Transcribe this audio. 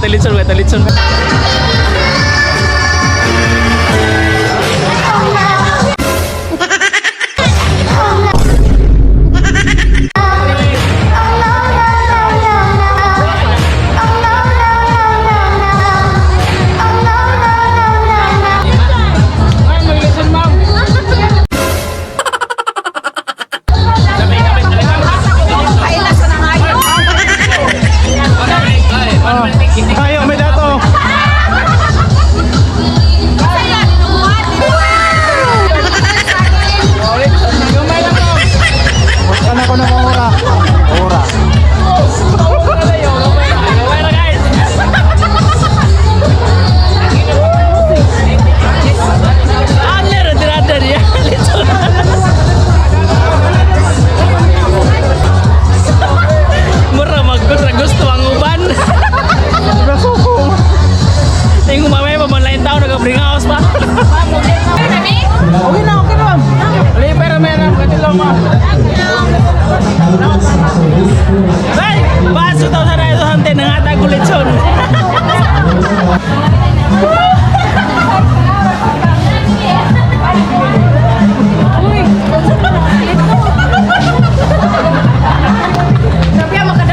Litson. Ayo, may dato. Bukan ako ng ora. Murah magkot gusto ang uban. Tingin mo mamaya pa man lain tao nag-bring house pa. Okay na ma'am. Alay pera meron, katilaw mo.